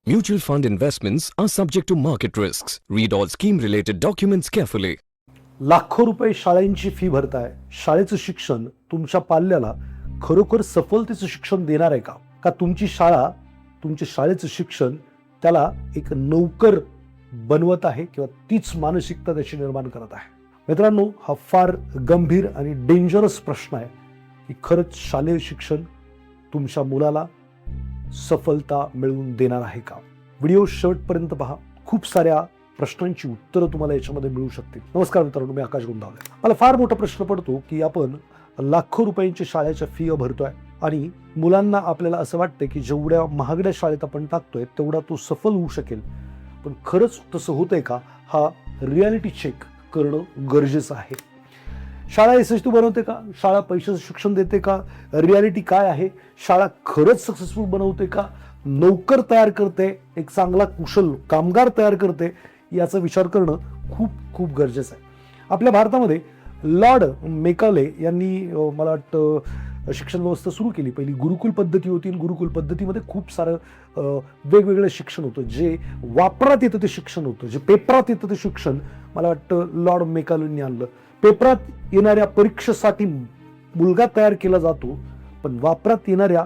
Mutual fund investments are subject to market risks. Read all scheme related documents carefully. लाखो रुपये शाळेंची fee भरताय. शाळेचं शिक्षण तुमच्या पाल्याला खरोखर सफलतेचं शिक्षण देणार आहे का? का तुमची शाळा तुमच्या शाळेचं शिक्षण त्याला एक नौकर बनवत आहे किंवा तीच मानसिकता त्याची निर्माण करत आहे? मित्रांनो, हा फार गंभीर आणि डेंजरस प्रश्न आहे की खरंच शालेय शिक्षण तुमच्या मुलाला सफलता मिळवून देणार आहे का? व्हिडिओ शेवटपर्यंत पहा. खूप साऱ्या प्रश्नांची उत्तरं तुम्हाला याच्यामध्ये मिळू शकतील. नमस्कार मित्रांनो, मी आकाश गोंदावले. मला फार मोठा प्रश्न पडतो की आपण लाखो रुपयांची शाळेच्या फी भरतोय आणि मुलांना आपल्याला असं वाटतं की जेवढ्या महागड्या शाळेत आपण टाकतोय तेवढा तो सफल होऊ शकेल. पण खरंच तसं होतंय का? हा रियालिटी चेक करणं गरजेचं आहे. शाळा यशस्वी बनवते का? शाळा पैशाचं शिक्षण देते का? रियालिटी काय आहे? शाळा खरंच सक्सेसफुल बनवते का? नोकर तयार करते, एक चांगला कुशल कामगार तयार करते, याचा विचार करणं खूप खूप गरजेचं आहे. आपल्या भारतामध्ये लॉर्ड मेकाले यांनी मला वाटतं शिक्षण व्यवस्था सुरू केली. पहिली गुरुकुल पद्धती होती. गुरुकुल पद्धतीमध्ये खूप सारं वेगवेगळं शिक्षण होतं. जे वापरात येतं ते शिक्षण होतं. जे पेपरात येतं ते शिक्षण मला वाटतं लॉर्ड मेकालेंनी आणलं. पेपरात येणाऱ्या परीक्षेसाठी मुलगा तयार केला जातो, पण वापरात येणाऱ्या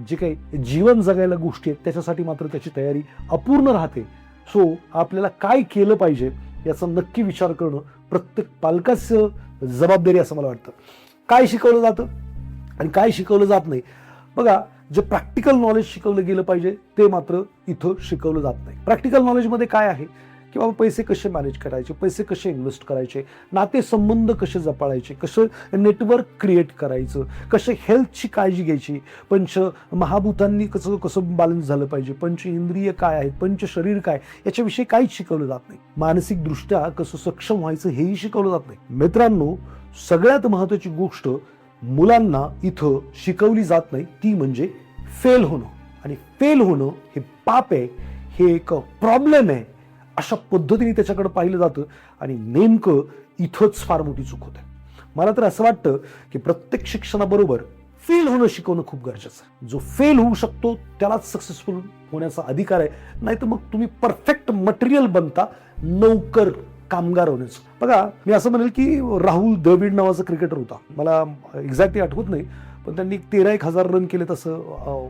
जे काही जीवन जगायला गोष्टी आहेत त्याच्यासाठी मात्र त्याची तयारी अपूर्ण राहते. सो आपल्याला काय केलं पाहिजे याचा नक्की विचार करणं प्रत्येक पालकाचं जबाबदारी असं मला वाटतं. काय शिकवलं जातं आणि काय शिकवलं जात नाही. बघा, जे प्रॅक्टिकल नॉलेज शिकवलं गेलं पाहिजे ते मात्र इथं शिकवलं जात नाही. प्रॅक्टिकल नॉलेजमध्ये काय आहे की बाबा पैसे कसे मॅनेज करायचे, पैसे कसे इन्व्हेस्ट करायचे, नातेसंबंध कसे जपाळायचे, कसं नेटवर्क क्रिएट करायचं, कसे हेल्थची काळजी घ्यायची, पंच महाभूतांनी कसं कसं बॅलन्स झालं पाहिजे, पंच इंद्रिय काय आहेत, पंच शरीर काय, याच्याविषयी काहीच शिकवलं जात नाही. मानसिकदृष्ट्या कसं सक्षम व्हायचं हेही शिकवलं जात नाही. मित्रांनो, सगळ्यात महत्त्वाची गोष्ट मुलांना इथं शिकवली जात नाही ती म्हणजे फेल होणं. आणि फेल होणं हे पाप आहे, हे एक प्रॉब्लेम आहे, अशा पद्धतीने त्याच्याकडे पाहिलं जातं आणि नेमकं इथंच फार मोठी चूक होते. मला तर असं वाटतं की प्रत्येक शिक्षणाबरोबर फेल होणं शिकवणं खूप गरजेचं आहे. जो फेल होऊ शकतो त्यालाच सक्सेसफुल होण्याचा अधिकार आहे. नाही तर मग तुम्ही परफेक्ट मटेरियल बनता नौकर कामगार होण्याचं. बघा, मी असं म्हणेल की राहुल द्रविड नावाचा क्रिकेटर होता. मला एक्झॅक्टली आठवत नाही, पण त्यांनी 13,000 रन केलेत असं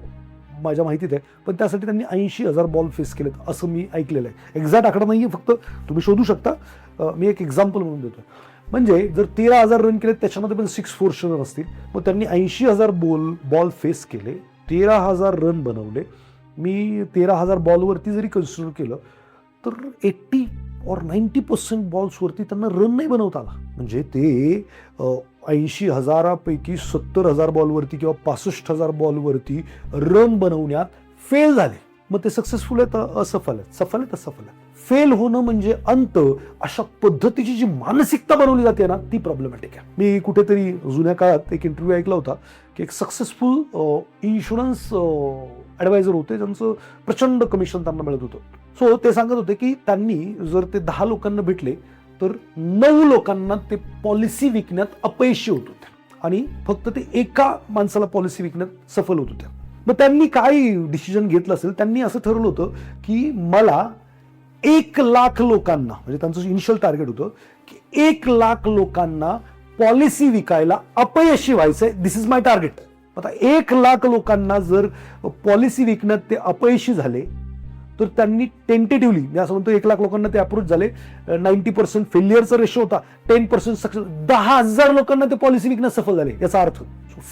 माझ्या माहितीत आहे. पण त्यासाठी त्यांनी 80,000 बॉल फेस केलेत असं मी ऐकलेलं आहे. एक्झॅक्ट आकडा नाही आहे, फक्त तुम्ही शोधू शकता. मी एक एक्झाम्पल म्हणून देतो. म्हणजे जर 13,000 रन केलेत त्याच्यामध्ये पण 6 फोर्शनर असतील, मग त्यांनी 80,000 बॉल फेस केले, 13,000 रन बनवले. मी 13,000 बॉलवरती जरी कन्सिडर केलं तर 80 और 90% बॉल्सवरती त्यांना रन नाही बनवता आला. म्हणजे ते 80,000पैकी 70,000 बॉलवरती किंवा 65,000 बॉलवरती रन बनवण्यात फेल झाले. मग ते सक्सेसफुल आहेत असफल आहेत, सफल आहेत असफल आहेत. फेल होणं म्हणजे अंत. अशा पद्धतीची जी मानसिकता बनवली जाते ना ती प्रॉब्लेमॅटिक आहे. मी कुठेतरी जुन्या काळात एक इंटरव्ह्यू ऐकला होता की एक सक्सेसफुल इन्शुरन्स ॲडवायझर होते, ज्यांचं प्रचंड कमिशन त्यांना मिळत होतं. सो ते सांगत होते की त्यांनी जर ते 10 लोकांना भेटले तर 9 लोकांना ते पॉलिसी विकण्यात अपयशी होत होते आणि फक्त ते एका माणसाला पॉलिसी विकण्यात सफल होत होते. मग त्यांनी काय डिसिजन घेतलं असेल, त्यांनी असं ठरवलं होतं की मला 1,00,000 लोकांना, म्हणजे त्यांचं इनिशियल टार्गेट होतं की 1,00,000 लोकांना पॉलिसी विकायला अपयशी व्हायचंय. दिस इज माय टार्गेट. आता 1,00,000 लोकांना जर पॉलिसी विकण्यात ते अपयशी झाले तर त्यांनी टेंटेटिव्हली, मी असं म्हणतो 1,00,000 लोकांना ते अप्रोच झाले, 90% फेल्युअरचा रेशो होता, 10% सक्सेस, 10,000 लोकांना ते पॉलिसी विकण्यात सफल झाले. याचा अर्थ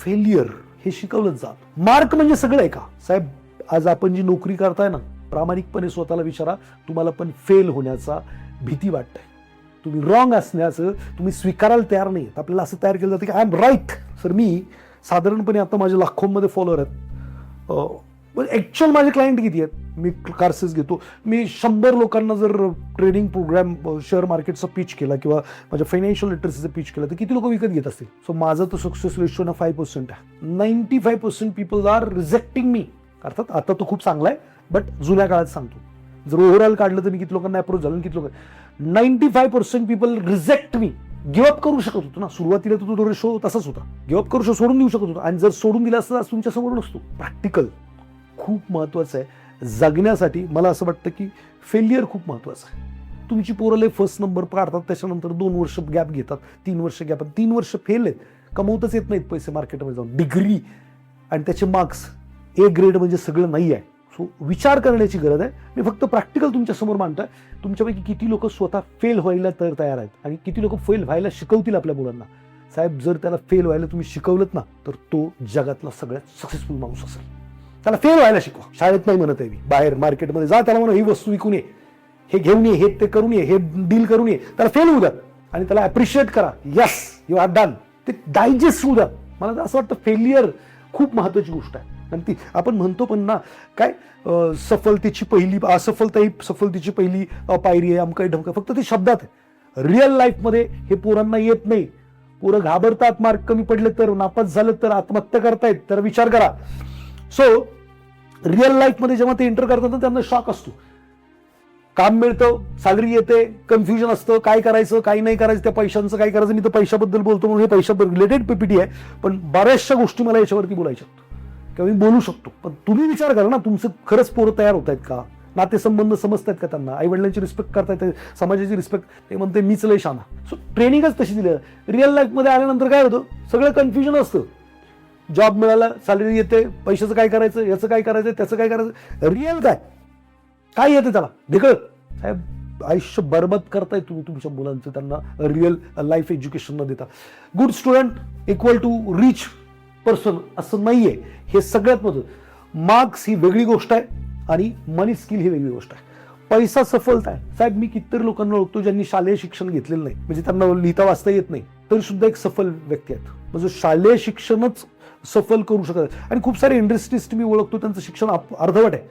फेल्युअर हे शिकवलंच जात. मार्क म्हणजे सगळं आहे का साहेब? आज आपण जी नोकरी करताय ना, प्रामाणिकपणे स्वतःला विचारा, तुम्हाला पण फेल होण्याचा भीती वाटते, तुम्ही रॉंग असण्याचं तुम्ही स्वीकारायला तयार नाही. आपल्याला असं तयार केलं जातं की आय एम राईट. सर, मी साधारणपणे आता माझे लाखोंमध्ये फॉलोअर आहेत. ॲक्च्युअल माझे क्लायंट किती आहेत? मी कोर्सेस घेतो. मी 100 लोकांना जर ट्रेडिंग प्रोग्राम, शेअर मार्केटचा पिच केला किंवा माझ्या फायनान्शियल लिटरसीचं पिच केलं तर किती लोक विकत घेत असतील? सो माझं तर सक्सेस रेशो ना 5% आहे. 95% पीपल आर रिजेक्टिंग मी. अर्थात आता तो खूप चांगला आहे, बट जुन्या काळात सांगतो, जर ओव्हरऑल काढलं तर मी किती लोकांना अप्रोच झालो, किती लोक, 95% पीपल रिजेक्ट मी. गिवअप करू शकत होतो ना सुरुवातीला, तर तो रेशो तसाच होता. गिवअप करू सोडून देऊ शकत होतो, आणि जर सोडून दिला असता तुमच्या समोर नसतो. प्रॅक्टिकल खूप महत्वाचं आहे. जगण्यासाठी मला असं वाटतं की फेल्युअर खूप महत्त्वाचं आहे. तुमची पोरं लय फर्स्ट नंबर काढतात, त्याच्यानंतर 2 वर्ष गॅप घेतात, 3 वर्ष गॅप, 3 वर्ष फेल आहेत, कमवतच येत नाहीत पैसे मार्केटमध्ये जाऊन, डिग्री आणि त्याचे मार्क्स ए ग्रेड म्हणजे सगळं नाही आहे. सो विचार करण्याची गरज आहे. मी फक्त प्रॅक्टिकल तुमच्यासमोर मांडतोय. तुमच्यापैकी किती लोक स्वतः फेल व्हायला तर तयार आहेत आणि किती लोक फेल व्हायला शिकवतील आपल्या मुलांना. साहेब, जर त्याला फेल व्हायला तुम्ही शिकवलत ना, तर तो जगातला सगळ्यात सक्सेसफुल माणूस असेल. त्याला फेल व्हायला शिकवा. शाळेत नाही म्हणत आहे मी, बाहेर मार्केटमध्ये जा, त्याला म्हणा ही वस्तू विकून ये, हे घेऊन ये, हे ते करून ये, हे डील करून ये. त्याला फेल होऊ द्या आणि त्याला अप्रिशिएट करा. Yes, you are done. ते डायजेस्ट होऊ द्या. मला असं वाटतं फेल्युअर खूप महत्वाची गोष्ट आहे. आणि ती आपण म्हणतो पण ना, काय सफलतेची पहिली असफलता ही सफलतेची पहिली पायरी आहे, अमका ढमका, फक्त ती शब्दात आहे. रिअल लाईफमध्ये हे पोरांना येत नाही. पोरं घाबरतात, मार्क कमी पडले तर, नापास झालं तर, आत्महत्या करतायत, तर विचार करा. सो रिअल लाईफमध्ये जेव्हा ते एंटर करतात ना, त्यांना शॉक असतो. काम मिळतं, सॅलरी येते, कन्फ्युजन असतं, काय करायचं काय नाही करायचं, त्या पैशांचं काय करायचं. मी तर पैशाबद्दल बोलतो म्हणून हे पैशाबद्दल रिलेटेड पीपीटी आहे, पण बऱ्याचशा गोष्टी मला याच्यावरती बोलायच्या किंवा मी बोलू शकतो. पण तुम्ही विचार करा ना, तुमचं खरंच पोरं तयार होत आहेत का? नातेसंबंध समजतात का त्यांना? आई वडिलांची रिस्पेक्ट करतायत, समाजाची रिस्पेक्ट. ते म्हणते मीच लय शाना. सो ट्रेनिंगच तशी दिली. रिअल लाईफमध्ये आल्यानंतर काय होतं, सगळं कन्फ्युजन असतं. जॉब मिळाला, सॅलरी येते, पैशाचं काय करायचं, याचं काय करायचं, त्याचं काय करायचं, रिअल काय येते त्याला ढिकळ. साहेब, आयुष्य बरबाद करताय तुम्ही तुमच्या मुलांचं, त्यांना रिअल लाईफ एज्युकेशन न देता. Good student equal to rich person असं नाहीये. हे सगळ्यात महत्त्वाचं. मार्क्स ही वेगळी गोष्ट आहे आणि मनी स्किल ही वेगळी गोष्ट आहे. पैसा सफलता आहे. साहेब, मी कितीतरी लोकांना ओळखतो ज्यांनी शालेय शिक्षण घेतलेलं नाही, म्हणजे त्यांना लिहिता वाचता येत नाही, तरी सुद्धा एक सफल व्यक्ती आहेत. म्हणजे शालेय शिक्षणच सफल करू शकत. आणि खूप सारे इंडस्ट्रीज मी ओळखतो, त्यांचं शिक्षण अर्धवट आहे,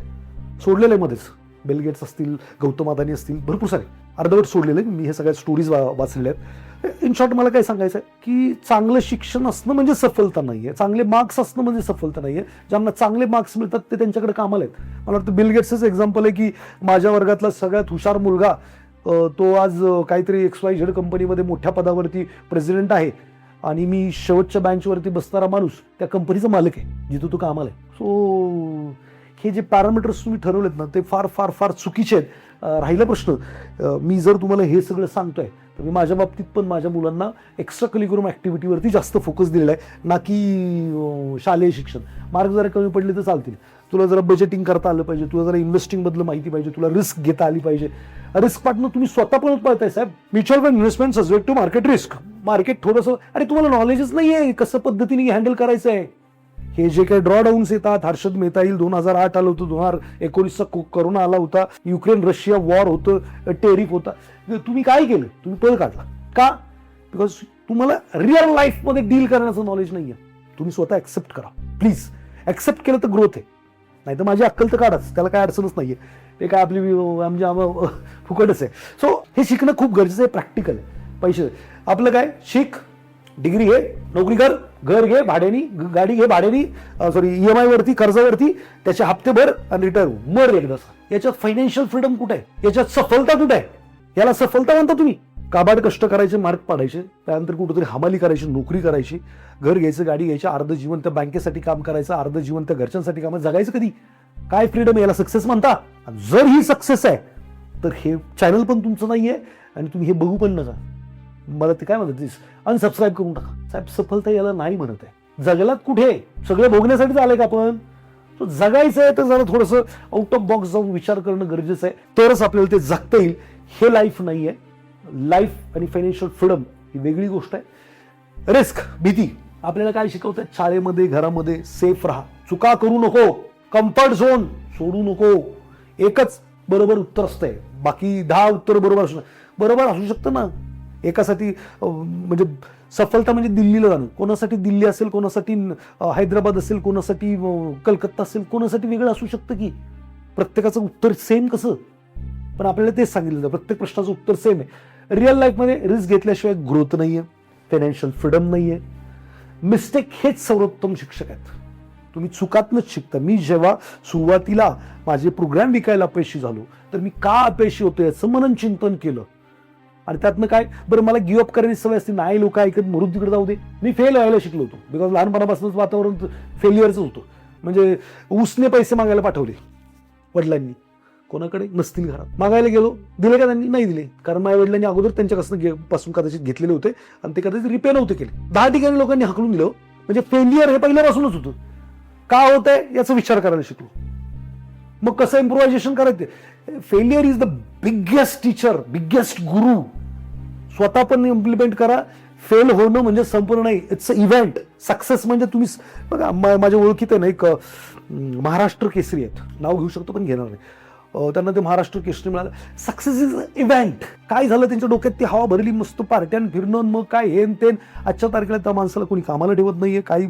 सोडलेलं आहे मध्येच. बिल गेट्स असतील, गौतम अदानी असतील, भरपूर सारे अर्धवट सोडलेले. मी हे सगळ्या स्टोरीज वाचलेल्या आहेत. इन शॉर्ट मला काय सांगायचं आहे की चांगलं शिक्षण असणं म्हणजे सफलता नाहीये, चांगले मार्क्स असणं म्हणजे सफलता नाहीये. ज्यांना चांगले मार्क्स मिळतात ते त्यांच्याकडे कामाला आहेत. मला वाटतं बिल गेट्सच एक्झाम्पल आहे की माझ्या वर्गातला सगळ्यात हुशार मुलगा, तो आज काहीतरी XYZ कंपनीमध्ये मोठ्या पदावरती प्रेसिडेंट आहे आणि मी शेवटच्या बेंचवरती बसणारा माणूस त्या कंपनीचा मालक आहे जिथं तो कामाला आहे. सो हे जे पॅरामीटर्स तुम्ही ठरवलेत ना, ते फार फार फार चुकीचे आहेत. राहिला प्रश्न, मी जर तुम्हाला हे सगळं सांगतोय तर मी माझ्या बाबतीत पण माझ्या मुलांना एक्स्ट्रा करिक्युलम ऍक्टिव्हिटीवरती जास्त फोकस दिलेला आहे, ना की शालेय शिक्षण. मार्क जरा कमी पडले तर चालतील, तुला जरा बजेटिंग करता आलं पाहिजे, तुला जरा इन्व्हेस्टिंग बद्दल माहिती पाहिजे, तुला रिस्क घेता आली पाहिजे. रिस्क पार्टनर तुम्ही स्वतः पण पाळताय साहेब. Mutual fund investment subject to market risk. Market थोडंसं, अरे तुम्हाला नॉलेजच नाही आहे कसं पद्धतीने हँडल करायचं आहे. हे जे काही ड्रॉडाऊन्स येतात, हर्षद मेहता येईल, 2008 आलं होतं, 2019चा कोरोना आला होता, युक्रेन रशिया वॉर होतं, टेरिफ होता, तुम्ही काय केलं? तुम्ही पळ काढला का? बिकॉज तुम्हाला रिअल लाईफमध्ये डील करण्याचं नॉलेज नाही आहे. तुम्ही स्वतः ऍक्सेप्ट करा प्लीज. ऍक्सेप्ट केलं तर ग्रोथ आहे, नाही तर माझी अक्कल तर काढाच, त्याला काय अडचणच नाहीये. ते काय आपली म्हणजे फुकटच आहे. सो हे शिकणं खूप गरजेचं आहे, प्रॅक्टिकल आहे. पैसे आपलं काय, शिक, डिग्री घे, नोकरी कर, घर घे भाड्यानी, गाडी घे भाड्यानी, सॉरी EMI वरती, कर्जावरती, त्याचे हप्ते भर आणि रिटायर मर एकदा. याच्यात फायनान्शियल फ्रीडम कुठे आहे? याच्यात सफलता कुठे आहे? याला सफलता म्हणता तुम्ही? काबाड कष्ट करायचे, मार्क पाडायचे, त्यानंतर कुठेतरी हमाली करायची, नोकरी करायची, घर घ्यायचं, गाडी घ्यायची, अर्ध जीवन त्या बँकेसाठी काम करायचं, अर्ध जीवन त्या घरच्यांसाठी काम, जगायचं कधी? काय फ्रीडम? याला सक्सेस म्हणता? जर ही सक्सेस आहे तर हे चॅनल पण तुमचं नाहीये आणि तुम्ही हे बघू पण नका. मला ते काय म्हणतात, अनसबस्क्राईब करून टाका. साहेब, सफलता याला नाही म्हणत आहे. जगलात कुठे? सगळं भोगण्यासाठीच आलंय का आपण? तो जगायचं आहे तर जरा थोडंसं आउट ऑफ बॉक्स जाऊन विचार करणं गरजेचं आहे, तरच आपल्याला ते जगता येईल. हे लाईफ नाही आहे. लाईफ आणि फायनान्शियल फ्रीडम ही वेगळी गोष्ट आहे. रिस्क, भीती आपल्याला काय शिकवतात शाळेमध्ये, घरामध्ये? सेफ राहा, चुका करू नको, कम्फर्ट झोन सोडू नको. एकच बरोबर उत्तर असतंय, बाकी 10 उत्तर बरोबर असू शकतं ना. एकासाठी म्हणजे सफलता म्हणजे दिल्लीला जाणं, कोणासाठी दिल्ली असेल, कोणासाठी हैदराबाद असेल, कोणासाठी कलकत्ता असेल, कोणासाठी वेगळं असू शकतं की. प्रत्येकाचं उत्तर सेम कसं? पण आपल्याला तेच सांगितलं जातं, प्रत्येक प्रश्नाचं उत्तर सेम आहे. रिअल लाईफमध्ये रिस्क घेतल्याशिवाय ग्रोथ नाहीये, फायनान्शियल फ्रीडम नाहीये. मिस्टेक हेच सर्वोत्तम शिक्षक आहेत. तुम्ही चुकातनंच शिकता. मी जेव्हा सुरुवातीला माझे प्रोग्राम विकायला अपयशी झालो, तर मी का अपयशी होतो याचं मनन चिंतन केलं. आणि त्यातनं काय, बरं मला गिव्ह अप करायची सवय असते, नाही लोक ऐकत मरून तिकडे जाऊ दे. मी फेल व्हायला शिकलो होतो, बिकॉज लहानपणापासूनच वातावरण फेल्युअरच होतं. म्हणजे उसने पैसे मागायला पाठवले, वडिलांनी, कोणाकडे नसतील घरात, मागायला गेलो, दिले का त्यांनी? नाही दिले, कारण माझ्या वडिलांनी अगोदर त्यांच्यापासून कदाचित घेतलेले होते आणि ते कदाचित रिपे नव्हते केले. 10 ठिकाणी लोकांनी हाकलून दिलं. म्हणजे फेलियर हे पहिल्यापासूनच होतं. का होतंय याचा विचार करायला शिकलो. मग कसं इम्प्रोव्हायझेशन करायचं? Failure is the biggest teacher, biggest गुरु. स्वतः पण इम्प्लिमेंट करा. फेल होणं म्हणजे संपूर्ण नाही, इट्स अ इव्हेंट. सक्सेस म्हणजे तुम्ही बघा, माझ्या ओळखीत आहे ना एक महाराष्ट्र केसरी आहेत, नाव घेऊ शकतो पण घेणार नाही. त्यांना ते महाराष्ट्र केसरी मिळालं. Success is event. काय झालं त्यांच्या डोक्यात? ती हवा भरली, मस्त पार्ट्यान फिरणं, मग काय हेन तेन. आजच्या तारखेला त्या माणसाला कोणी कामाला ठेवत नाहीये, काही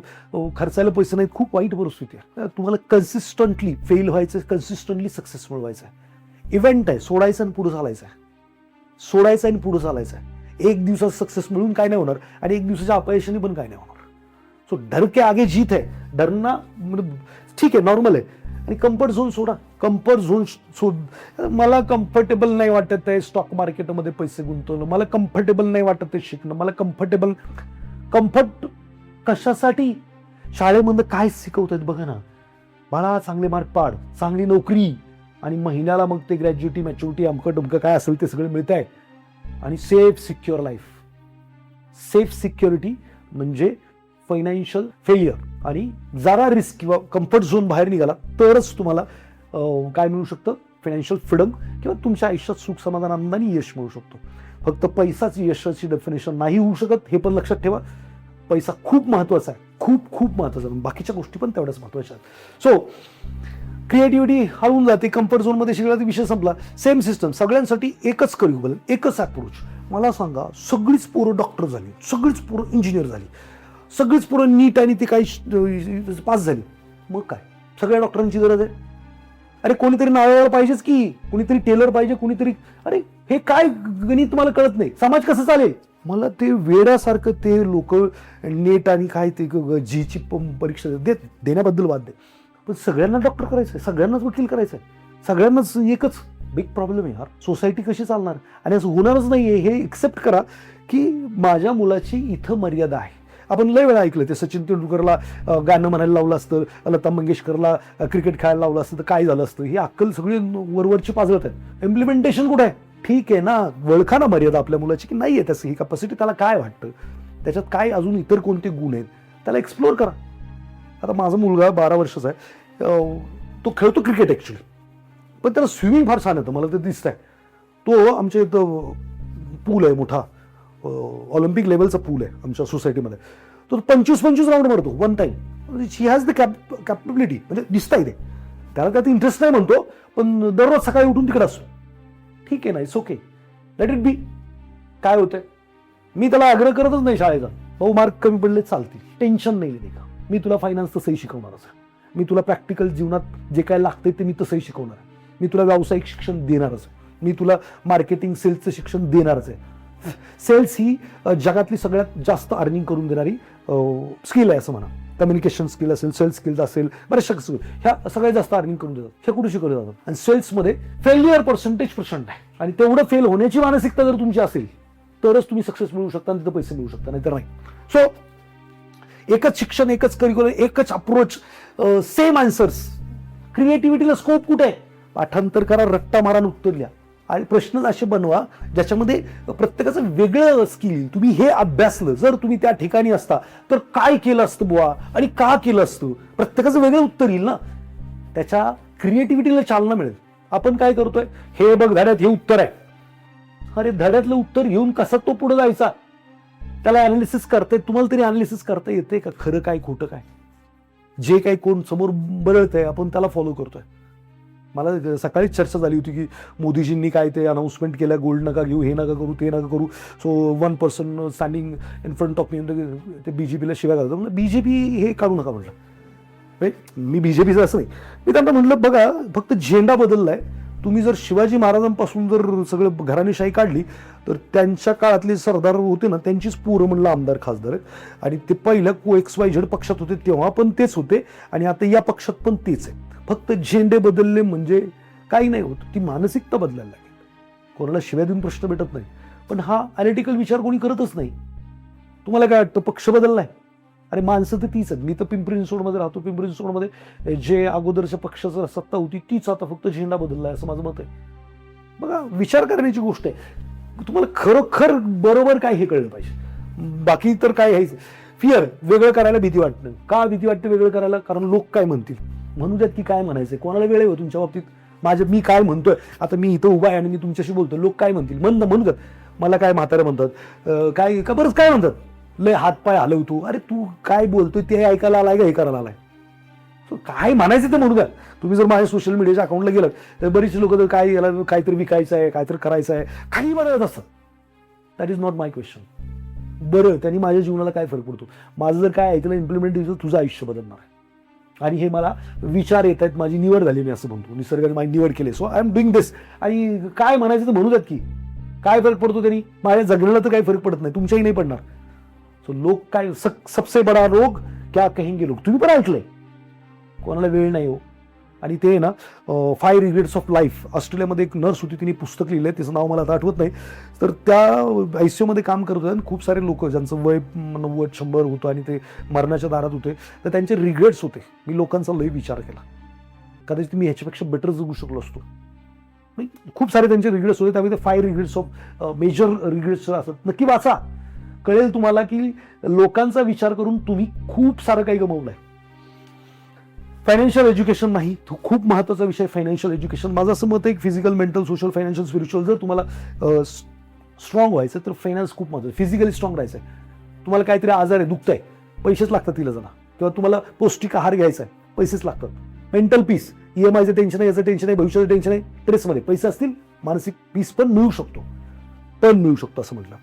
खर्चायला पैसे नाहीत, खूप वाईट परिस्थिती आहे. तुम्हाला कन्सिस्टंटली फेल व्हायचं, कन्सिस्टंटली सक्सेस मिळवायचं आहे. इव्हेंट आहे, सोडायचं आणि पुढे चालायचं आहे, सोडायचं आणि पुढे चालायचं आहे. एक दिवसात सक्सेस मिळून काय नाही होणार आणि एक दिवसाच्या अपयशाने पण काय नाही होणार. सो डर के आगे जीत है. डरना ठीक आहे, नॉर्मल आहे. आणि कम्फर्ट झोन सोडा. कम्फर्ट झोन सोड. मला कम्फर्टेबल नाही वाटत आहे स्टॉक मार्केटमध्ये पैसे गुंतवणं, मला कम्फर्टेबल नाही वाटत आहे शिकणं, मला कम्फर्ट कशासाठी? शाळेमध्ये काय शिकवतात बघा ना, बाळा चांगले मार्क पाड, चांगली नोकरी, आणि महिन्याला मग ते ग्रॅज्युटी, मॅच्युरिटी, अमकं डुमकं काय असेल ते सगळं मिळत आहे. आणि safe secure life. Safe security म्हणजे फायनान्शियल फेलियर आणि जरा रिस्क किंवा कम्फर्ट झोन बाहेर निघाला तरच तुम्हाला काय मिळू शकतं? फायनान्शियल फ्रीडम किंवा तुमच्या आयुष्यात सुख समाधान आनंदाने यश मिळू शकतो. फक्त पैसाच यशाची डेफिनेशन नाही होऊ शकत, हे पण लक्षात ठेवा. पैसा खूप महत्वाचा आहे, खूप खूप महत्वाचा आहे, बाकीच्या गोष्टी पण तेवढ्याच महत्वाच्या आहेत. सो क्रिएटिव्हिटी हळून जाते. कम्फर्ट झोनमध्ये शिकला तर विषय संपला. सेम सिस्टम सगळ्यांसाठी, एकच करिक्युलम, एकच अप्रोच. मला सांगा, सगळीच पोरं डॉक्टर झाली, सगळीच पोरं इंजिनियर झाली, सगळीच पोरं नीट आणि ती काही पास झाली, मग काय? सगळ्या डॉक्टरांची गरज आहे? अरे कोणीतरी नावावर पाहिजेच की, कोणीतरी टेलर पाहिजे, कोणीतरी. अरे हे काय गणित तुम्हाला कळत नाही? समाज कसं चालेल? मला ते वेड्यासारखं ते लोक नेट आणि काय ते जीची परीक्षा देण्याबद्दल वाद दे, पण सगळ्यांना डॉक्टर करायचंय, सगळ्यांनाच वकील करायचंय, सगळ्यांनाच एकच. बिग प्रॉब्लेम आहे यार. सोसायटी कशी चालणार? आणि असं होणारच नाहीये. हे एक्सेप्ट करा की माझ्या मुलाची इथं मर्यादा आहे. आपण लय वेळा ऐकलं, ते सचिन तेंडुलकरला गाणं म्हणायला लावलं असतं, लता मंगेशकरला क्रिकेट खेळायला लावलं असतं तर काय झालं असतं. ही अक्कल सगळी वरवरची पाजळत आहेत. इम्प्लिमेंटेशन कुठे आहे? ठीक आहे ना, वळखा ना मर्यादा आपल्या मुलाची की नाही आहे त्याची ही कॅपॅसिटी, त्याला काय वाटतं, त्याच्यात काय अजून इतर कोणते गुण आहेत, त्याला एक्सप्लोअर करा. आता माझा मुलगा 12 वर्षाचा आहे, तो खेळतो क्रिकेट ॲक्च्युली, पण त्याला स्विमिंग फार छान येतं, मला ते दिसतंय. तो आमच्या इथं पूल आहे मोठा, ऑलिम्पिक लेवलचा पूल आहे आमच्या सोसायटीमध्ये. तो 25-25 राऊंड मारतो one time. She has the capability, म्हणजे दिसताय ते. त्याला त्यात इंटरेस्ट नाही म्हणतो, पण दररोज सकाळी उठून तिकडे असतो. ठीक आहे ना, it's okay, let it be. काय होतंय? मी त्याला आग्रह करतच नाही शाळेचा, भाऊ मार्क कमी पडले चालतील, टेन्शन नाही का, मी तुला फायनान्स तसंही शिकवणारच आहे, मी तुला प्रॅक्टिकल जीवनात जे काय लागतंय ते मी तसंही शिकवणार आहे, मी तुला व्यावसायिक शिक्षण देणारच आहे, मी तुला मार्केटिंग सेल्सचं शिक्षण देणारच आहे. सेल्स ही जगातली सगळ्यात जास्त अर्निंग करून देणारी स्किल आहे असं म्हणा. कम्युनिकेशन स्किल असेल, सेल्स स्किल असेल, बऱ्याचशा स्किल ह्या सगळ्यात जास्त अर्निंग करून देतात. हे कुठे शिकवले जातात? आणि सेल्समध्ये फेल्युअर पर्सेंटेज आहे, आणि तेवढं फेल होण्याची मानसिकता जर तुमची असेल तरच तुम्ही सक्सेस मिळवू शकता आणि तिथं पैसे मिळवू शकता, नाहीतर नाही. सो एकच शिक्षण, एकच करिक्युलम, एकच अप्रोच, सेम आन्सर्स. क्रिएटिव्हिटीला स्कोप कुठे आहे? पाठांतर करा, रट्टा मारा, उत्तर लिहा आणि प्रश्न असे बनवा ज्याच्यामध्ये प्रत्येकाचं वेगळं स्किल. तुम्ही हे अभ्यासलं, जर तुम्ही त्या ठिकाणी असता तर काय केलं असतं बुवा आणि का केलं असतं, प्रत्येकाचं वेगळं उत्तर येईल ना. त्याच्या क्रिएटिव्हिटीला चालना मिळेल. आपण काय करतोय? हे बघ धड्यात हे उत्तर आहे. अरे धड्यातलं उत्तर घेऊन कसा तो पुढे जायचा? त्याला अनालिसिस करताय, तुम्हाला तरी अनालिसिस करता येते का? खरं काय खोटं काय, जे काही कोण समोर बरळतंय आपण त्याला फॉलो करतोय. मला सकाळीच चर्चा झाली होती की मोदीजींनी काय ते अनाउन्समेंट केलं, गोल्ड नका घेऊ, हे नका करू, ते नका करू. So 1% standing in front of me, ते बीजेपीला शिवाय घालतो. म्हणजे बीजेपी हे काढू नका म्हटलं. मी बीजेपीचं असं नाही, मी त्यांना म्हटलं बघा फक्त झेंडा बदललाय. तुम्ही जर शिवाजी महाराजांपासून जर सगळं घराणेशाही काढली तर त्यांच्या काळातले सरदार होते ना, त्यांचीच पोरं म्हणलं आमदार खासदार आहेत. आणि ते पहिल्या XYZ पक्षात होते तेव्हा पण तेच होते आणि आता या पक्षात पण तेच आहे. फक्त झेंडे बदलले म्हणजे काही नाही होत, ती मानसिकता बदलायला लागेल. कोणाला शिव्या देऊन प्रश्न भेटत नाही, पण हा अनॅलिटिकल विचार कोणी करतच नाही. तुम्हाला काय वाटतं? पक्ष बदललाय, अरे माणसं तर तीच आहेत. मी तर पिंपरी चिंचवडमध्ये राहतो. पिंपरी चिंचवडमध्ये जे अगोदरच्या पक्षाचं सत्ता होती तीच आता फक्त झेंडा बदलला आहे असं माझं मत आहे. बघा, विचार करण्याची गोष्ट आहे. तुम्हाला खरोखर बरोबर काय हे कळलं पाहिजे. बाकी तर काय आहे, फिअर, वेगळं करायला भीती वाटतं. का भीती वाटते वेगळं करायला? कारण लोक काय म्हणतील. म्हणू द्यात की काय म्हणायचंय, कोणाला वेळ आहे तुमच्या बाबतीत. मी काय म्हणतोय, आता मी इथं उभा आहे आणि मी तुमच्याशी बोलतोय, लोक काय म्हणतील म्हणू द्यात. मला काय म्हातारे म्हणतात, काय का बरंच काय म्हणतात, लय हातपाय हलवतो. अरे तू काय बोलतोय ते ऐकायला आलाय का हे करायला आलाय? काय म्हणायचं ते म्हणू द्या. तुम्ही जर माझ्या सोशल मीडियाच्या अकाउंटला गेलं तर बरीचशी लोक तर काय याला काहीतरी विकायचं आहे, काहीतरी करायचं आहे, काही बनवत असतात. That is not my question. बरं, त्यांनी माझ्या जीवनाला काय फरक पडतो? माझं जर काय ऐकलं इम्प्लिमेंट दिलं तुझं आयुष्य बदलणार आहे. आणि हे मला विचार येत आहेत, माझी निवड झाली, मी असं म्हणतो. निसर्गाने माझी निवड केली. सो आय एम डुईंग दिस. आणि काय म्हणायचं तर म्हणू द्यात की काय फरक पडतो त्यांनी. माझ्या जगण्याला तर काही फरक पडत नाही, तुमच्याही नाही पडणार. सो लोक काय, सबसे बडा रोग क्या कहेंगे लोक. तुम्ही पण ऐकलंय, कोणाला वेळ नाही हो. आणि ते ना 5 रिग्रेट्स ऑफ लाईफ, ऑस्ट्रेलियामध्ये एक नर्स होती, तिने पुस्तक लिहिलंय, त्याचं नाव मला आता आठवत नाही. तर त्या आयसीयूमध्ये काम करत होते आणि खूप सारे लोक ज्यांचं वय 90-100 होतं आणि ते मरणाच्या दारात होते, तर त्यांचे रिग्रेट्स होते. मी लोकांचा लय विचार केला, कदाचित मी ह्याच्यापेक्षा बेटर जगू शकलो असतो. खूप सारे त्यांचे रिग्रेट्स होते. त्यामध्ये 5 रिग्रेट्स ऑफ मेजर रिग्रेट्स असतात. नक्की वाचा, कळेल तुम्हाला की लोकांचा विचार करून तुम्ही खूप सारं काही गमावलंय. फायनान्शियल एज्युकेशन नाही, तो खूप महत्त्वाचा विषय. फायनान्शियल एज्युकेशन, माझं असं मत आहे की physical, mental, social, financial, spiritual, जर तुम्हाला स्ट्रॉंग व्हायचं तर फायनान्स खूप महत्त्वाचं. फिजिकली स्ट्रॉंग राहायचं आहे. तुम्हाला काहीतरी आजार आहे, दुखत आहे, पैसेच लागतात तिला जाणं. किंवा तुम्हाला पौष्टिक आहार घ्यायचा आहे, पैसेच लागतात. मेंटल पीस, EMIचं टेन्शन आहे, याचं टेन्शन आहे, भविष्याचं टेन्शन आहे, स्ट्रेसमध्ये पैसे असतील, मानसिक पीस पण मिळू शकतो, टर्न मिळू शकतो असं म्हटलं.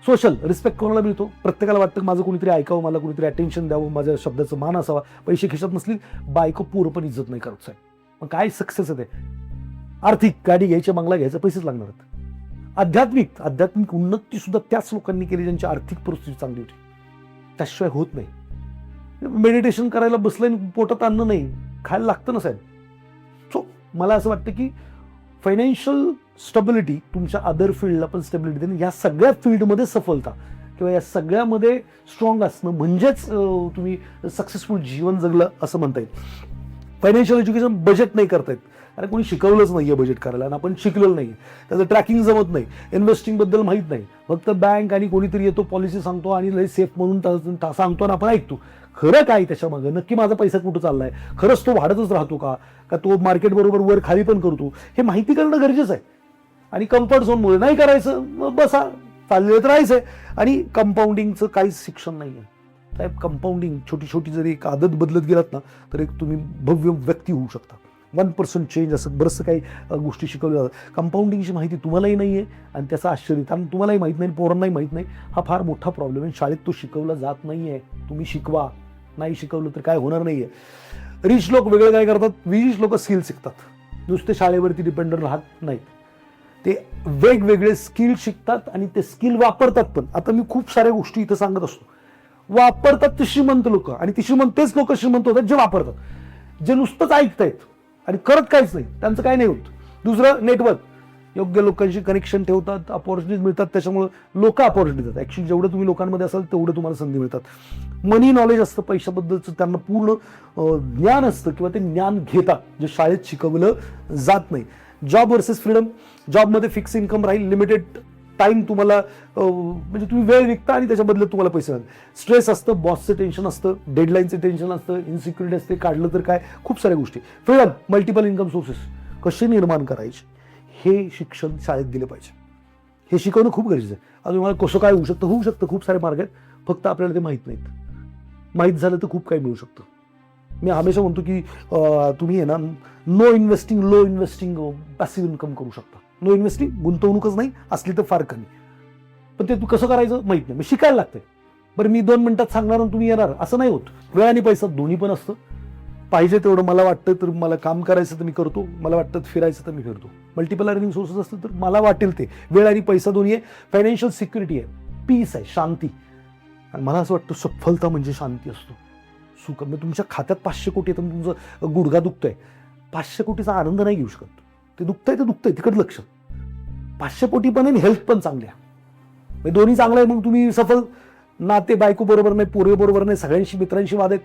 सोशल रिस्पेक्ट कोणाला मिळतो? प्रत्येकाला वाटतं माझं कोणीतरी ऐकावं, मला कोणीतरी अटेन्शन द्यावं, माझ्या शब्दाचं मान असावा. पैसे खिशात नसली, बायको पोरं पण इज्जत नाही करत साहेब. मग काय सक्सेस आहे ते? आर्थिक, गाडी घ्यायची, बंगला घ्यायचा, पैसेच लागणार आहेत. आध्यात्मिक उन्नती सुद्धा त्याच लोकांनी केली ज्यांची आर्थिक परिस्थिती चांगली होती. त्याशिवाय होत नाही. मेडिटेशन करायला बसलं, पोटात अन्न नाही, खायला लागतं ना साहेब. सो मला असं वाटतं की फायनान्शियल स्टेबिलिटी तुमच्या अदर फील्डला पण स्टेबिलिटी देणं, या सगळ्या फील्डमध्ये सफलता किंवा या सगळ्यामध्ये स्ट्रॉंग असणं म्हणजेच तुम्ही सक्सेसफुल जीवन जगलं असं म्हणता येईल. फायनान्शियल एज्युकेशन बजेट नाही करता येत. अरे कोणी शिकवलंच नाही आहे बजेट करायला आणि आपण शिकलेलं नाही, त्याचं ट्रॅकिंग जमत नाही, इन्व्हेस्टिंगबद्दल माहीत नाही. फक्त बँक आणि कोणीतरी येतो, पॉलिसी सांगतो आणि लय सेफ म्हणून सांगतो आणि आपण ऐकतो. खरं काय त्याच्यामागे, नक्की माझा पैसा कुठं चाललाय, खरंच तो वाढतच राहतो का तो मार्केट बरोबर वर खाली पण करतो, हे माहिती करणं गरजेचं आहे. आणि कम्फर्ट झोनमुळे नाही करायचं, मग बसा, चाललेलं तर राहायचंय. आणि कंपाऊंडिंगचं काहीच शिक्षण नाही आहे साहेब. कंपाऊंडिंग, छोटी छोटी जरी एक आदत बदलत गेलात ना तर एक तुम्ही भव्य व्यक्ती होऊ शकता. 1% चेंज, असं बरंचसं काही गोष्टी शिकवल्या जातात. कंपाऊंडिंगची माहिती तुम्हालाही नाही आहे आणि त्याचं आश्चर्य, कारण तुम्हालाही माहीत नाही, पोरांनाही माहीत नाही. हा फार मोठा प्रॉब्लेम आहे. शाळेत तो शिकवला जात नाही आहे. तुम्ही शिकवा, नाही शिकवलं तर काय होणार नाही आहे. रिच लोक वेगळं काय करतात, रिच लोक स्किल शिकतात, नुसते शाळेवरती डिपेंडंट राहत नाहीत. ते वेगवेगळे स्किल शिकतात आणि ते स्किल वापरतात पण. आता मी खूप साऱ्या गोष्टी इथं सांगत असतो, वापरतात ते श्रीमंत लोक, आणि ती तेच लोक श्रीमंत होतात जे वापरतात. जे नुसतंच ऐकतायत आणि करत काहीच नाही, त्यांचं काय नाही होत. दुसरं, नेटवर्क, योग्य लोकांशी कनेक्शन ठेवतात, अपॉर्च्युनिटीज मिळतात, त्याच्यामुळे लोक अपॉर्च्युनिटी देतात. ॲक्च्युली जेवढं तुम्ही लोकांमध्ये असाल तेवढं तुम्हाला संधी मिळतात. मनी नॉलेज असतं, पैशाबद्दलचं त्यांना पूर्ण ज्ञान असतं किंवा ते ज्ञान घेतात जे शाळेत शिकवलं जात नाही. जॉब वर्सेस फ्रीडम, जॉबमध्ये फिक्स इन्कम राहील, लिमिटेड टाइम तुम्हाला, म्हणजे तुम्ही वेळ विकता आणि त्याच्या बदल्यात तुम्हाला पैसे मिळतात. स्ट्रेस असतं, बॉसचं टेन्शन असतं, डेडलाईनचं टेन्शन असतं, इन्सिक्युरिटी असते, काढलं तर काय, खूप साऱ्या गोष्टी. फ्रीडम, मल्टिपल इन्कम सोर्सेस कसे निर्माण करायचे हे शिक्षण शाळेत दिलं पाहिजे. हे शिकवणं खूप गरजेचं आहे. अजून मला कसं काय होऊ शकतं, खूप सारे मार्ग आहेत, फक्त आपल्याला ते माहीत नाहीत. माहीत झालं तर खूप काही मिळू शकतं. मी हमेशा म्हणतो की तुम्ही आहे ना, no investing, low investing, passive income करू शकता. नो इन्व्हेस्टिंग, गुंतवणूकच नाही, असली तर फार कमी, पण ते तू कसं करायचं माहीत नाही, मग शिकायला लागतंय. बरं मी 2 मिनिटात सांगणार आणि तुम्ही येणार असं नाही होत. वेळ आणि पैसा दोन्ही पण असतं. पाहिजे तेवढं मला वाटतं तर मला काम करायचं तर मी करतो, मला वाटतं फिरायचं तर मी फिरतो. मल्टिपल अर्निंग सोर्सेस असतील तर मला वाटेल ते. वेळ आणि पैसा दोन्ही आहे. फायनान्शियल सिक्युरिटी आहे, पीस आहे, शांती. आणि मला असं वाटतं सफलता म्हणजे शांती असतो, सुख. म्हणजे तुमच्या खात्यात 500 कोटी येतं, तुमचं गुडघा दुखतंय, 500 कोटीचा आनंद नाही घेऊ शकत. ते दुखतंय तिकडे लक्ष. 500 कोटी पण आणि हेल्थ पण चांगली आहे, दोन्ही चांगलं आहे, मग तुम्ही सफल. नाते बायको बरोबर नाही, पोरे बरोबर नाही, सगळ्यांशी मित्रांशी वाद आहेत,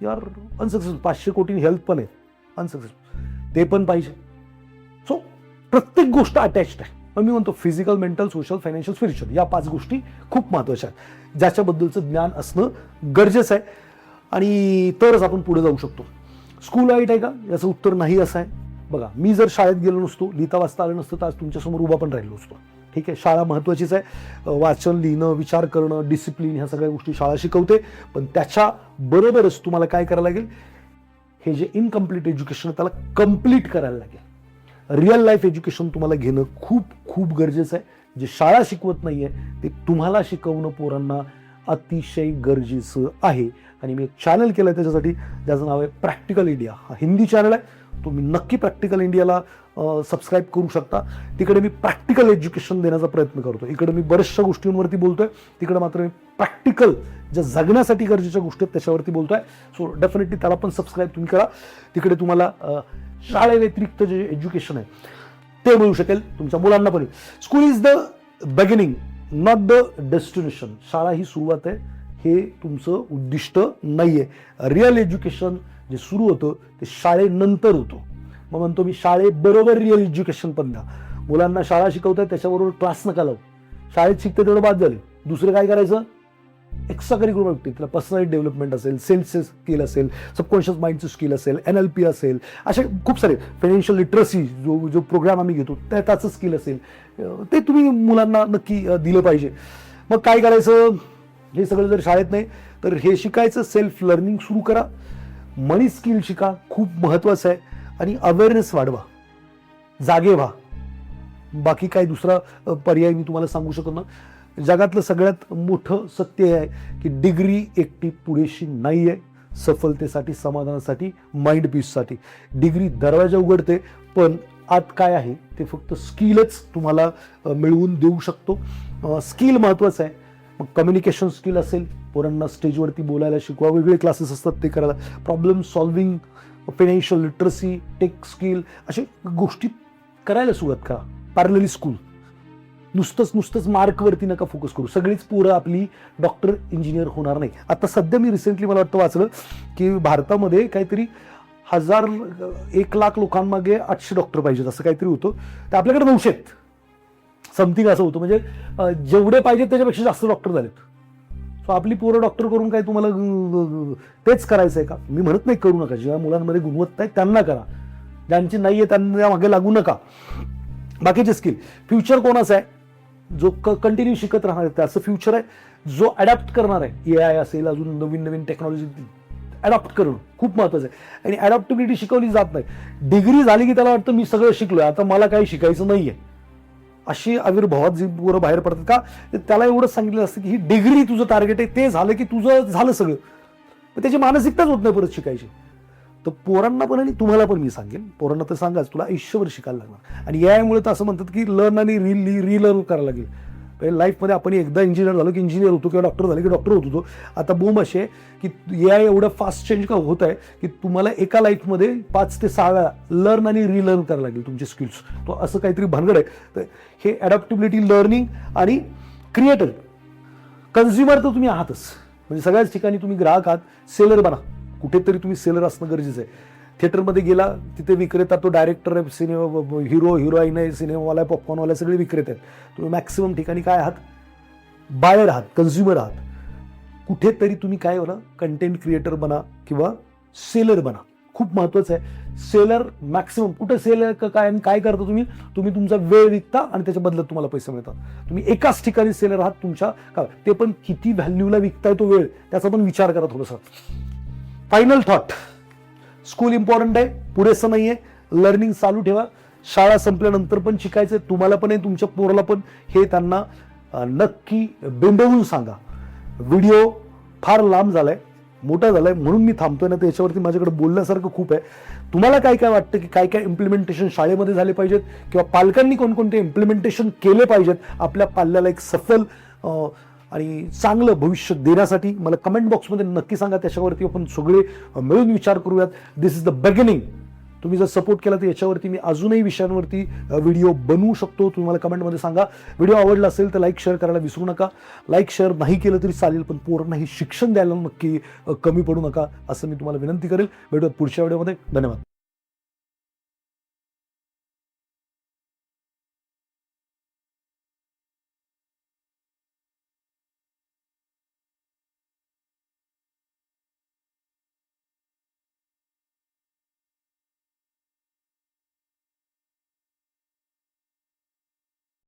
यार अनसक्सेसफुल. 500 कोटी हेल्थ पण आहे, अनसक्सेसफुल, ते पण पाहिजे. सो प्रत्येक गोष्ट अटॅच्ड आहे. मग मी म्हणतो physical, mental, social, financial, spiritual या 5 गोष्टी खूप महत्वाच्या आहेत, ज्याच्याबद्दलचं ज्ञान असणं गरजेचं आहे, आणि तरच आपण पुढे जाऊ शकतो. स्कूल वाईट आहे का, याचं उत्तर नाही असं आहे. बघा, मी जर शाळेत गेलो नसतो, लिहिता वाचता आलं नसतं, तर आज तुमच्यासमोर उभा पण राहिलो नसतो. ठीक आहे, शाळा महत्त्वाचीच आहे. वाचन, लिहिणं, विचार करणं, डिसिप्लिन, ह्या सगळ्या गोष्टी शाळा शिकवते. पण त्याच्या बरोबरच तुम्हाला काय करायला लागेल, हे जे इनकम्प्लीट एज्युकेशन त्याला कम्प्लीट करायला लागेल. रिअल लाईफ एज्युकेशन तुम्हाला घेणं खूप खूप गरजेचं आहे. जे शाळा शिकवत नाहीये ते तुम्हाला शिकवणं पोरांना अतिशय गरजेचं आहे. आणि मी एक चॅनल केलं आहे त्याच्यासाठी, ज्याचं नाव आहे प्रॅक्टिकल इंडिया. हा हिंदी चॅनल आहे, तुम्ही नक्की प्रॅक्टिकल इंडियाला सबस्क्राईब करू शकता. तिकडे मी प्रॅक्टिकल एज्युकेशन देण्याचा प्रयत्न करतो. इकडे मी बऱ्याचशा गोष्टींवरती बोलतोय, तिकडे मात्र मी प्रॅक्टिकल ज्या जगण्यासाठी गरजेच्या गोष्टी आहेत त्याच्यावरती बोलतोय. सो डेफिनेटली त्याला पण सबस्क्राईब तुम्ही करा. तिकडे तुम्हाला शाळेव्यतिरिक्त जे एज्युकेशन आहे ते मिळू शकेल, तुमच्या मुलांना पण. School is the beginning, not the destination. शाळा ही सुरुवात आहे, हे तुमचं उद्दिष्ट नाहीये. रिअल एज्युकेशन जे सुरू होतं ते शाळेनंतर होतं. मग म्हणतो मी, शाळेबरोबर रिअल एज्युकेशन पण द्या. मुलांना शाळा शिकवताय त्याच्याबरोबर क्लास नका लावू. शाळेत शिकते तेवढं बाद झाले. दुसरं काय करायचं, एक्स्ट्रा करिक्युलर ॲक्टिव्हिटी, त्याला पर्सनॅलिटी डेव्हलपमेंट असेल, सेल्सचे स्किल असेल, सबकॉन्शियस माइंडचं स्किल असेल, NLP असेल, असे खूप सारे फायनान्शियल लिटरसी जो प्रोग्राम आम्ही घेतो त्याचं स्किल असेल, ते तुम्ही मुलांना नक्की दिलं पाहिजे. मग काय करायचं, हे सगळं जर शाळेत नाही तर हे शिकायचं, सेल्फ लर्निंग सुरू करा. मनी स्किल शिका, खूप महत्त्वाचं आहे. आणि अवेअरनेस वाढवा, जागे व्हा. बाकी काय दुसरा पर्याय मी तुम्हाला सांगू शकत ना. जगातलं सगळ्यात मोठं सत्य हे आहे की डिग्री एकटी पुरेशी नाही आहे सफलतेसाठी, समाधानासाठी, माइंड पीससाठी. डिग्री दरवाजा उघडते, पण आत काय आहे ते फक्त स्किलच तुम्हाला मिळवून देऊ शकतो. स्किल महत्त्वाचं आहे. मग कम्युनिकेशन स्किल असेल, पोरांना स्टेजवरती बोलायला शिकवा, वेगवेगळे क्लासेस असतात ते करायला. Problem solving, financial literacy, tech skill, अशा गोष्टी करायला सुरुवात करा. पॅरलली स्कूल, नुसतंच मार्कवरती नका फोकस करू. सगळीच पोरं आपली डॉक्टर, इंजिनियर होणार नाही. आता सध्या मी रिसेंटली मला वाटतं वाचलं की भारतामध्ये काहीतरी 1,00,000 लोकांमागे 800 डॉक्टर पाहिजेत, असं काहीतरी होतं. तर आपल्याकडे 900 समथिंग असं होतं. म्हणजे जेवढे पाहिजेत त्याच्यापेक्षा जास्त डॉक्टर झालेत. सो आपली पोरं डॉक्टर करून काय तुम्हाला तेच करायचं आहे का? मी म्हणत नाही करू नका. ज्या मुलांमध्ये गुणवत्ता आहे त्यांना करा, ज्यांची नाही आहे त्यांना मागे लागू नका. बाकीचे स्किल, फ्युचर कोणाचं आहे, जो कंटिन्यू शिकत राहणार आहे त्याचं फ्युचर आहे. जो अडॅप्ट करणार आहे, AI असेल, अजून नवीन नवीन टेक्नॉलॉजी अडॉप्ट करणं खूप महत्त्वाचं आहे. आणि अडॅप्टेबिलिटी शिकवली जात नाही. डिग्री झाली की त्याला वाटतं मी सगळं शिकलोय, आता मला काही शिकायचं नाहीये. अशी आविर्भावात जी पोरं बाहेर पडतात का, त्याला एवढंच सांगितलं असतं की ही डिग्री तुझं टार्गेट आहे, ते झालं की तुझं झालं सगळं. पण त्याची मानसिकताच होत नाही परत शिकायची. तर पोरांना पण आणि तुम्हाला पण मी सांगेन, पोरांना तर सांगाच, तुला आयुष्यभर शिकायला लागणार. आणि यामुळे तर असं म्हणतात की लर्न आणि रिलर्न करायला लागेल. लाईफमध्ये आपण एकदा इंजिनियर झालो की इंजिनियर होतो, किंवा डॉक्टर झाले की डॉक्टर होत होतो. आता बूम अशी आहे की AI एवढं फास्ट चेंज का होत आहे की तुम्हाला एका लाईफमध्ये 5 ते 6 वेळा लर्न आणि रिलर्न करायला लागेल तुमचे स्किल्स. तो असं काहीतरी भानगड आहे. तर हे अडॅप्टेबिलिटी, लर्निंग आणि क्रिएटर. कन्झ्युमर तर तुम्ही आहातच, म्हणजे सगळ्याच ठिकाणी तुम्ही ग्राहक आहात. सेलर बना, कुठेतरी तुम्ही सेलर असणं गरजेचं आहे. थिएटरमध्ये गेला तिथे विक्रेता, तो डायरेक्टर आहे, सिनेमा हिरो, हिरोईन आहे, सिनेमावाला आहे, पॉपकॉर्नवाला, सगळे विक्रेते आहेत. तुम्ही मॅक्सिमम ठिकाणी काय आहात, बायर आहात, कन्झ्युमर आहात. कुठेतरी तुम्ही काय बना, कंटेंट क्रिएटर बना किंवा सेलर बना. खूप महत्त्वाचं आहे. सेलर मॅक्सिमम कुठे सेलर काय आणि काय करता तुम्ही तुमचा वेळ विकता आणि त्याच्या बदल्यात तुम्हाला पैसे मिळतात. तुम्ही एकाच ठिकाणी सेलर आहात तुमच्या का, ते पण किती व्हॅल्यूला विकताय तो वेळ, त्याचा पण विचार करा थोडासा. फायनल थॉट, स्कूल इम्पॉर्टंट आहे, पुरेसं नाहीये. लर्निंग चालू ठेवा. शाळा संपल्यानंतर पण शिकायचंय तुम्हाला पण आहे, तुमच्या पोराला पण. हे त्यांना नक्की बिंबवून सांगा. व्हिडिओ फार लांब झालाय, मोठा झालाय, म्हणून मी थांबतोय ना. त्याच्यावरती माझ्याकडे बोलण्यासारखं खूप आहे. तुम्हाला काय काय वाटतं की काय काय इम्प्लिमेंटेशन शाळेमध्ये झाले पाहिजेत, किंवा पालकांनी कोणकोणते इम्प्लिमेंटेशन केले पाहिजेत आपल्या पाल्याला एक सफल आणि चांगलं भविष्य देण्यासाठी, मला कमेंट बॉक्समध्ये नक्की सांगा. त्याच्यावरती आपण सगळे मिळून विचार करूयात. दिस इज द बिगिनिंग, तुम्ही जर सपोर्ट केला तर याच्यावरती मी अजूनही विषयांवरती व्हिडिओ बनवू शकतो. तुम्ही मला कमेंटमध्ये सांगा. व्हिडिओ आवडला असेल तर लाईक शेअर करायला विसरू नका. लाईक शेअर नाही केलं तरी चालेल, पण पोरांना हे शिक्षण द्यायला नक्की कमी पडू नका असं मी तुम्हाला विनंती करेल. भेटूयात पुढच्या व्हिडिओमध्ये. धन्यवाद.